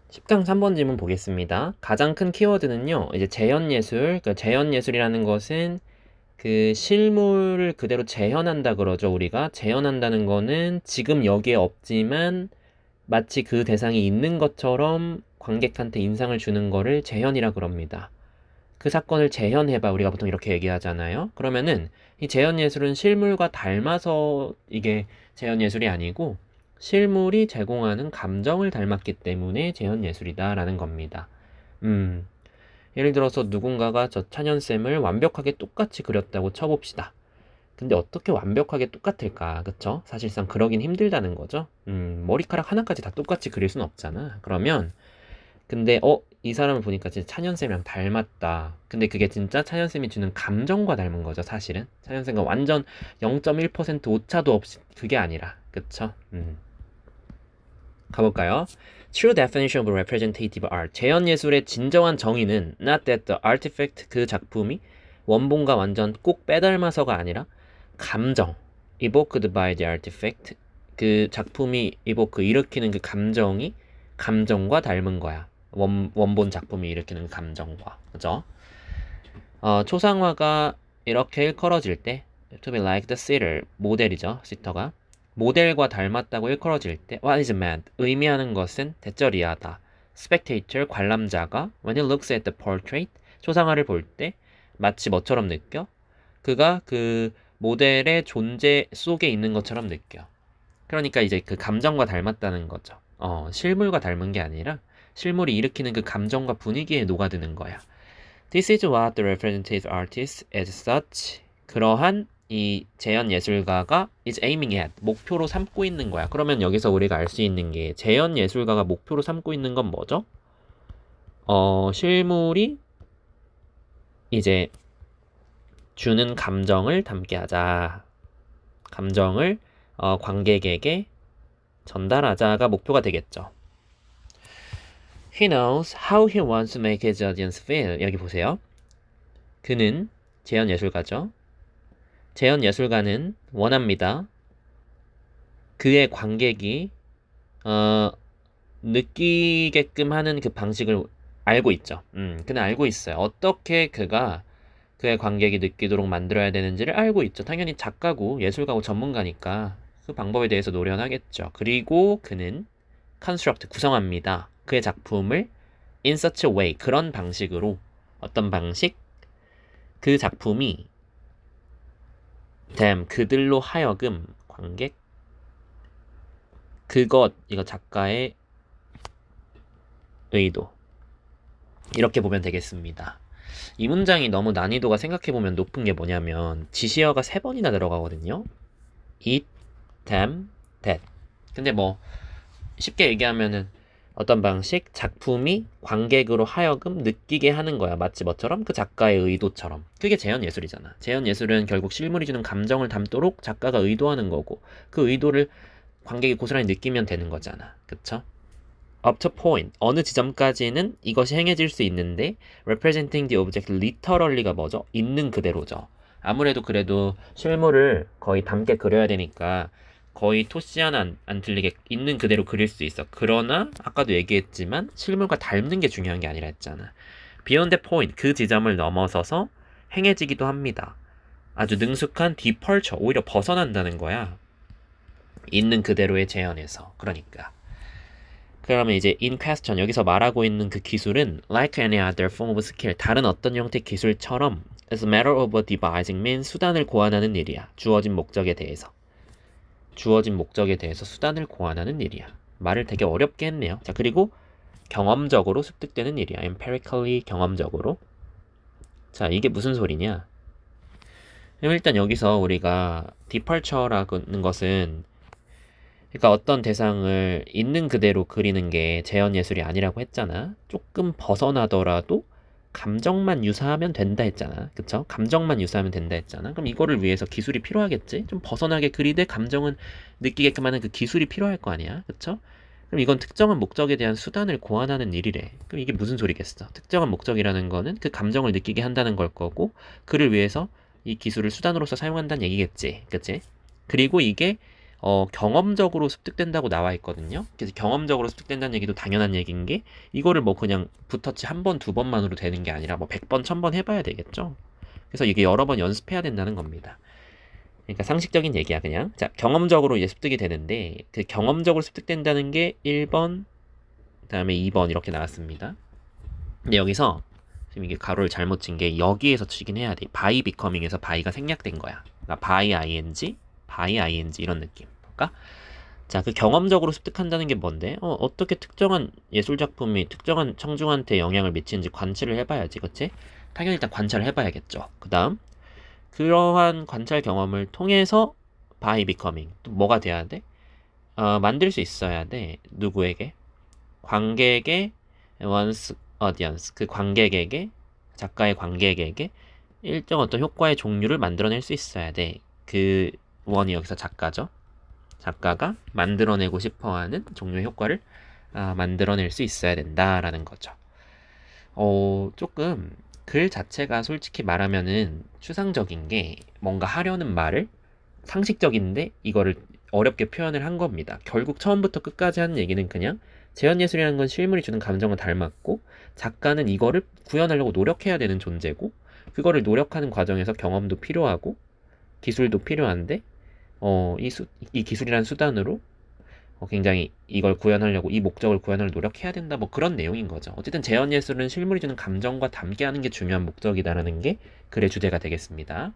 10강 3번 질문 보겠습니다. 가장 큰 키워드는요, 이제 재현예술. 그 재현예술이라는 것은 그 실물을 그대로 재현한다 그러죠, 우리가. 재현한다는 거는 지금 여기에 없지만 마치 그 대상이 있는 것처럼 관객한테 인상을 주는 거를 재현이라 그럽니다. 그 사건을 재현해봐. 우리가 보통 이렇게 얘기하잖아요. 그러면은 이 재현예술은 실물과 닮아서 이게 재현예술이 아니고 실물이 제공하는 감정을 닮았기 때문에 재현예술이다라는 겁니다. 음, 예를 들어서 누군가가 저 찬현쌤을 완벽하게 똑같이 그렸다고 쳐봅시다. 근데 어떻게 완벽하게 똑같을까? 그쵸? 사실상 그러긴 힘들다는 거죠. 머리카락 하나까지 다 똑같이 그릴 순 없잖아. 그러면 근데 이 사람을 보니까 진짜 찬현쌤이랑 닮았다. 근데 그게 진짜 찬현쌤이 주는 감정과 닮은 거죠, 사실은. 찬현쌤과 완전 0.1% 오차도 없이 그게 아니라. 그쵸? 가볼까요? True definition of representative art. 재현예술의 진정한 정의는 not that the artifact 그 작품이 원본과 완전 꼭 빼닮아서가 아니라 감정 evoked by the artifact 그 작품이 evoke 일으키는 그 감정이 감정과 닮은 거야. 원본 작품이 일으키는 감정과. 그죠? 초상화가 이렇게 일컬어질 때 to be like the sitter 모델이죠. 시터가 모델과 닮았다고 일컬어질 때 what is meant 의미하는 것은 대절이하다. spectator 관람자가 when he looks at the portrait 초상화를 볼 때 마치 뭐처럼 느껴? 그가 그 모델의 존재 속에 있는 것처럼 느껴. 그러니까 이제 그 감정과 닮았다는 거죠. 실물과 닮은 게 아니라 실물이 일으키는 그 감정과 분위기에 녹아드는 거야. This is what the representative artist as such 그러한 이 재현 예술가가 is aiming at 목표로 삼고 있는 거야. 그러면 여기서 우리가 알 수 있는 게 재현 예술가가 목표로 삼고 있는 건 뭐죠? 실물이 이제 주는 감정을 담게 하자. 감정을 관객에게 전달하자가 목표가 되겠죠. He knows how he wants to make his audience feel. 여기 보세요. 그는 재현 예술가죠. 재현 예술가는 원합니다. 그의 관객이 느끼게끔 하는 그 방식을 알고 있죠. 그는 알고 있어요. 어떻게 그가 그의 관객이 느끼도록 만들어야 되는지를 알고 있죠. 당연히 작가고 예술가고 전문가니까 그 방법에 대해서 노련하겠죠. 그리고 그는 construct 구성합니다. 그의 작품을 in such a way 그런 방식으로 어떤 방식 그 작품이 그들로 하여금 관객 그것 이거 작가의 의도 이렇게 보면 되겠습니다. 이 문장이 너무 난이도가 생각해보면 높은 게 뭐냐면 지시어가 3번이나 들어가거든요. it, them, that. 근데 뭐 쉽게 얘기하면은 어떤 방식 작품이 관객으로 하여금 느끼게 하는 거야. 마치 뭐처럼 그 작가의 의도처럼. 그게 재현 예술이잖아. 재현 예술은 결국 실물이 주는 감정을 담도록 작가가 의도하는 거고 그 의도를 관객이 고스란히 느끼면 되는 거잖아. 그쵸? up to point 어느 지점까지는 이것이 행해질 수 있는데 representing the object literally가 뭐죠? 있는 그대로죠. 아무래도 그래도 실물을 거의 담게 그려야 되니까 거의 토시 하나 안 틀리게 있는 그대로 그릴 수 있어. 그러나 아까도 얘기했지만 실물과 닮는 게 중요한 게 아니라 했잖아. beyond the point 그 지점을 넘어서서 행해지기도 합니다. 아주 능숙한 departure 오히려 벗어난다는 거야. 있는 그대로의 재현에서. 그러니까 그러면 이제 in question 여기서 말하고 있는 그 기술은 like any other form of skill 다른 어떤 형태 기술처럼 as a matter of devising means 수단을 고안하는 일이야. 주어진 목적에 대해서 수단을 고안하는 일이야. 말을 되게 어렵게 했네요. 자 그리고 경험적으로 습득되는 일이야. empirically 경험적으로. 자 이게 무슨 소리냐? 일단 여기서 우리가 departure라는 것은 그러니까 어떤 대상을 있는 그대로 그리는 게 재현 예술이 아니라고 했잖아. 조금 벗어나더라도 감정만 유사하면 된다 했잖아. 그쵸? 감정만 유사하면 된다 했잖아. 그럼 이거를 위해서 기술이 필요하겠지? 좀 벗어나게 그리되 감정은 느끼게끔 하는 그 기술이 필요할 거 아니야. 그쵸? 그럼 이건 특정한 목적에 대한 수단을 고안하는 일이래. 그럼 이게 무슨 소리겠어? 특정한 목적이라는 거는 그 감정을 느끼게 한다는 걸 거고 그를 위해서 이 기술을 수단으로서 사용한다는 얘기겠지. 그치? 그리고 이게 경험적으로 습득된다고 나와 있거든요. 그래서 경험적으로 습득된다는 얘기도 당연한 얘기인 게 이거를 뭐 그냥 붓터치 한 번, 두 번만으로 되는 게 아니라 뭐 100번, 1000번 해봐야 되겠죠. 그래서 이게 여러 번 연습해야 된다는 겁니다. 그러니까 상식적인 얘기야 그냥. 자, 경험적으로 이제 습득이 되는데 그 경험적으로 습득된다는 게 1번, 그다음에 2번 이렇게 나왔습니다. 근데 여기서 지금 이게 가로를 잘못 친 게 여기에서 치긴 해야 돼. by becoming에서 by가 생략된 거야. 그러니까 by ing 이런 느낌. 그러니까 자, 그 경험적으로 습득한다는 게 뭔데? 어떻게 특정한 예술 작품이 특정한 청중한테 영향을 미치는지 관찰을 해봐야지, 그치? 당연히 일단 관찰을 해봐야겠죠. 그 다음, 그러한 관찰 경험을 통해서 by becoming 또 뭐가 돼야 돼? 만들 수 있어야 돼. 누구에게? 관객의 once audience 그 관객에게 작가의 관객에게 일정 어떤 효과의 종류를 만들어낼 수 있어야 돼. 그 원이 여기서 작가죠. 작가가 만들어내고 싶어하는 종류의 효과를 만들어낼 수 있어야 된다라는 거죠. 조금 글 자체가 솔직히 말하면은 추상적인 게 뭔가 하려는 말을 상식적인데 이거를 어렵게 표현을 한 겁니다. 결국 처음부터 끝까지 하는 얘기는 그냥 재현예술이라는 건 실물이 주는 감정과 닮았고 작가는 이거를 구현하려고 노력해야 되는 존재고 그거를 노력하는 과정에서 경험도 필요하고 기술도 필요한데 이 기술이란 수단으로 굉장히 이걸 구현하려고 이 목적을 구현하려고 노력해야 된다 뭐 그런 내용인 거죠. 어쨌든 재현예술은 실물이 주는 감정과 담게 하는 게 중요한 목적이다라는 게 글의 주제가 되겠습니다.